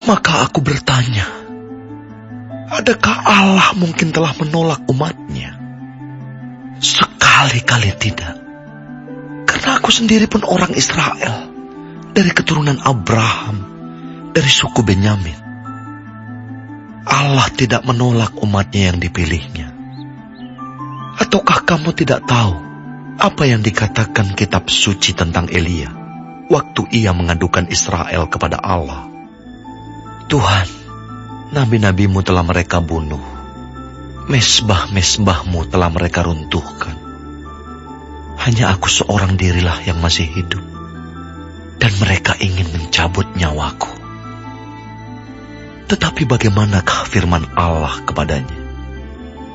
Maka aku bertanya, adakah Allah mungkin telah menolak umatnya? Sekali-kali tidak. Karena aku sendiri pun orang Israel, dari keturunan Abraham, dari suku Benyamin. Allah tidak menolak umatnya yang dipilihnya. Ataukah kamu tidak tahu apa yang dikatakan kitab suci tentang Elia waktu ia mengadukan Israel kepada Allah? Tuhan, nabi-nabimu telah mereka bunuh, mesbah-mesbahmu telah mereka runtuhkan. Hanya aku seorang dirilah yang masih hidup, dan mereka ingin mencabut nyawaku. Tetapi bagaimanakah firman Allah kepadanya?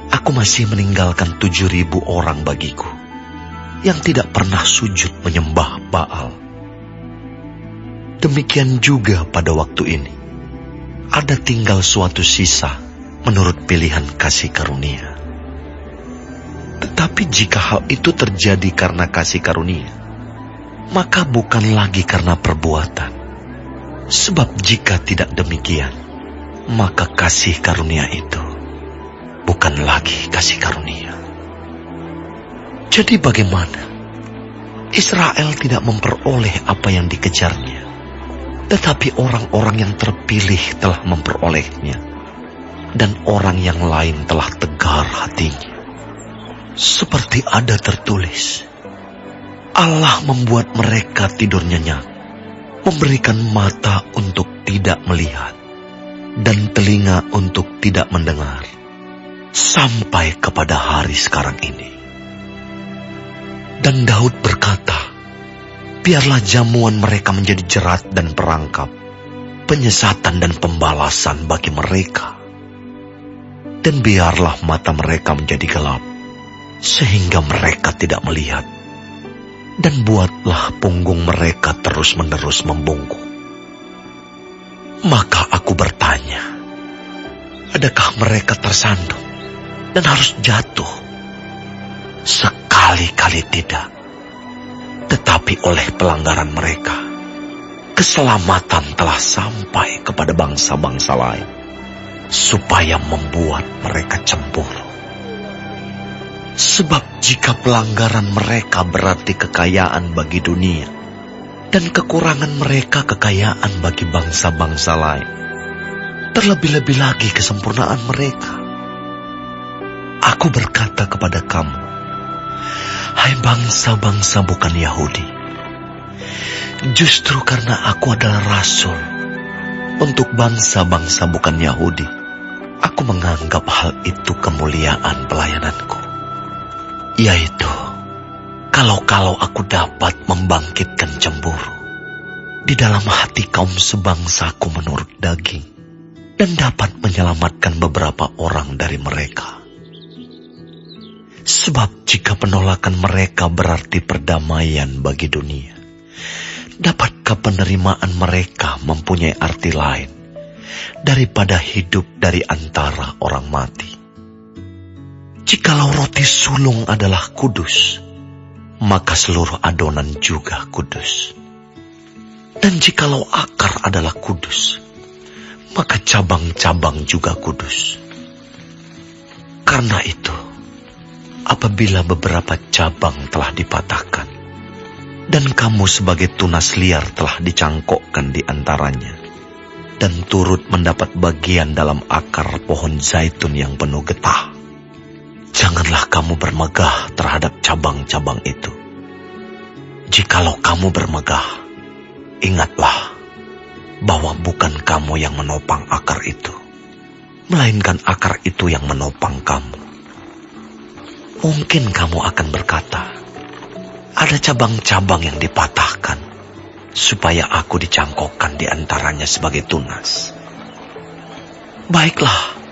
Aku masih meninggalkan 7.000 orang bagiku, yang tidak pernah sujud menyembah Baal. Demikian juga pada waktu ini, ada tinggal suatu sisa menurut pilihan kasih karunia. Tetapi jika hal itu terjadi karena kasih karunia, maka bukan lagi karena perbuatan. Sebab jika tidak demikian, maka kasih karunia itu bukan lagi kasih karunia. Jadi bagaimana? Israel tidak memperoleh apa yang dikejarnya, tetapi orang-orang yang terpilih telah memperolehnya, dan orang yang lain telah tegar hatinya. Seperti ada tertulis, Allah membuat mereka tidur nyenyak, memberikan mata untuk tidak melihat, dan telinga untuk tidak mendengar, sampai kepada hari sekarang ini. Dan Daud berkata, biarlah jamuan mereka menjadi jerat dan perangkap, penyesatan dan pembalasan bagi mereka. Dan biarlah mata mereka menjadi gelap, sehingga mereka tidak melihat. Dan buatlah punggung mereka terus-menerus membungkuk. Maka aku bertanya, adakah mereka tersandung dan harus jatuh? Sekali-kali tidak. Tetapi oleh pelanggaran mereka, keselamatan telah sampai kepada bangsa-bangsa lain, supaya membuat mereka cemburu. Sebab jika pelanggaran mereka berarti kekayaan bagi dunia, dan kekurangan mereka kekayaan bagi bangsa-bangsa lain, terlebih-lebih lagi kesempurnaan mereka. Aku berkata kepada kamu, hai bangsa-bangsa bukan Yahudi, justru karena aku adalah rasul untuk bangsa-bangsa bukan Yahudi, aku menganggap hal itu kemuliaan pelayananku, yaitu kalau aku dapat membangkitkan cemburu di dalam hati kaum sebangsaku menurut daging, dan dapat menyelamatkan beberapa orang dari mereka. Sebab jika penolakan mereka berarti perdamaian bagi dunia, dapatkah penerimaan mereka mempunyai arti lain daripada hidup dari antara orang mati? Jikalau roti sulung adalah kudus, maka seluruh adonan juga kudus. Dan jikalau akar adalah kudus, maka cabang-cabang juga kudus. Karena itu, apabila beberapa cabang telah dipatahkan, dan kamu sebagai tunas liar telah dicangkokkan di antaranya, dan turut mendapat bagian dalam akar pohon zaitun yang penuh getah, janganlah kamu bermegah terhadap cabang-cabang itu. Jikalau kamu bermegah, ingatlah bahwa bukan kamu yang menopang akar itu, melainkan akar itu yang menopang kamu. Mungkin kamu akan berkata, ada cabang-cabang yang dipatahkan, supaya aku dicangkokkan di antaranya sebagai tunas. Baiklah,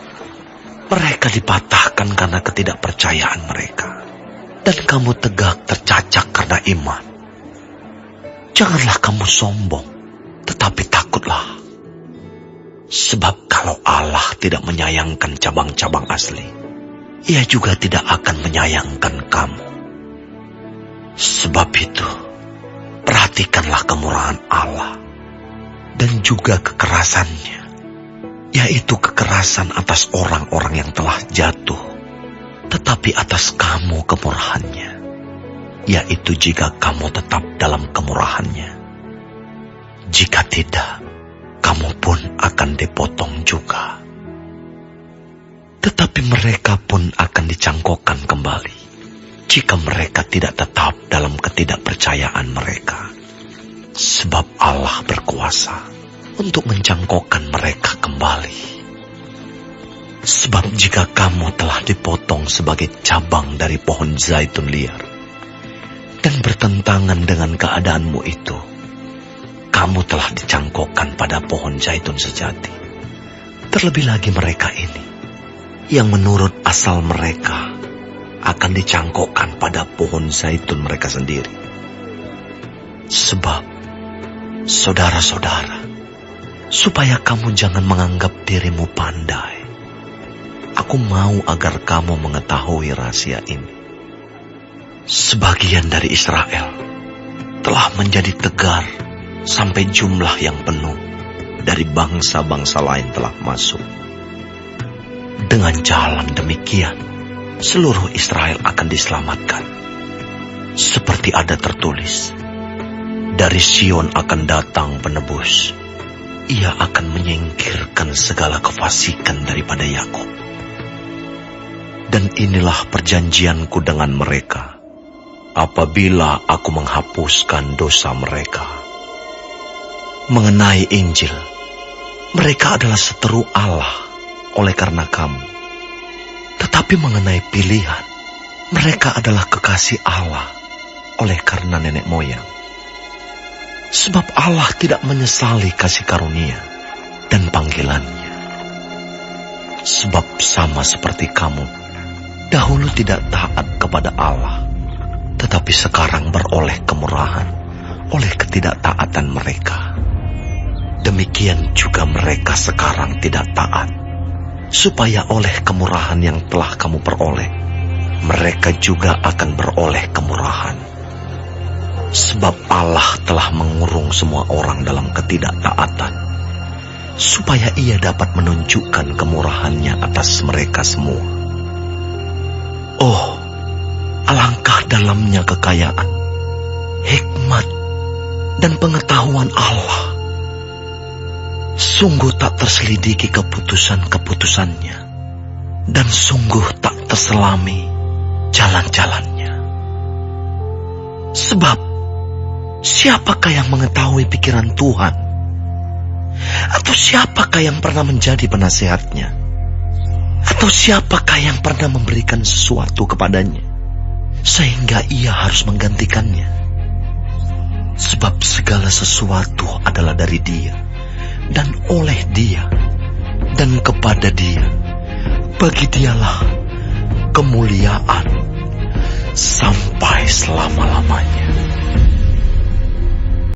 mereka dipatahkan karena ketidakpercayaan mereka, dan kamu tegak tercacak karena iman. Janganlah kamu sombong, tetapi takutlah. Sebab kalau Allah tidak menyayangkan cabang-cabang asli, Ia juga tidak akan menyayangkan kamu. Sebab itu, perhatikanlah kemurahan Allah dan juga kekerasannya, yaitu kekerasan atas orang-orang yang telah jatuh, tetapi atas kamu kemurahannya, yaitu jika kamu tetap dalam kemurahannya. Jika tidak, kamu pun akan dipotong juga. Tetapi mereka pun akan dicangkokkan kembali, jika mereka tidak tetap dalam ketidakpercayaan mereka. Sebab Allah berkuasa untuk mencangkokkan mereka kembali. Sebab jika kamu telah dipotong sebagai cabang dari pohon zaitun liar, dan bertentangan dengan keadaanmu itu, kamu telah dicangkokkan pada pohon zaitun sejati. Terlebih lagi mereka ini, yang menurut asal mereka akan dicangkokkan pada pohon zaitun mereka sendiri. Sebab, saudara-saudara, supaya kamu jangan menganggap dirimu pandai, aku mau agar kamu mengetahui rahasia ini. Sebagian dari Israel telah menjadi tegar sampai jumlah yang penuh dari bangsa-bangsa lain telah masuk. Dengan jalan demikian, seluruh Israel akan diselamatkan. Seperti ada tertulis, dari Sion akan datang penebus. Ia akan menyingkirkan segala kefasikan daripada Yakub. Dan inilah perjanjianku dengan mereka, apabila aku menghapuskan dosa mereka. Mengenai Injil, mereka adalah seteru Allah oleh karena kamu. Tetapi mengenai pilihan, mereka adalah kekasih Allah oleh karena nenek moyang. Sebab Allah tidak menyesali kasih karunia dan panggilannya. Sebab sama seperti kamu, dahulu tidak taat kepada Allah, tetapi sekarang beroleh kemurahan oleh ketidaktaatan mereka. Demikian juga mereka sekarang tidak taat, supaya oleh kemurahan yang telah kamu peroleh, mereka juga akan beroleh kemurahan. Sebab Allah telah mengurung semua orang dalam ketidaktaatan, supaya ia dapat menunjukkan kemurahannya atas mereka semua. Oh, alangkah dalamnya kekayaan, hikmat, dan pengetahuan Allah. Sungguh tak terselidiki keputusan-keputusannya, dan sungguh tak terselami jalan-jalannya. Sebab, siapakah yang mengetahui pikiran Tuhan? Atau siapakah yang pernah menjadi penasihatnya? Atau siapakah yang pernah memberikan sesuatu kepadanya, sehingga ia harus menggantikannya? Sebab segala sesuatu adalah dari Dia, dan oleh Dia, dan kepada Dia. Bagi Dialah kemuliaan sampai selama-lamanya.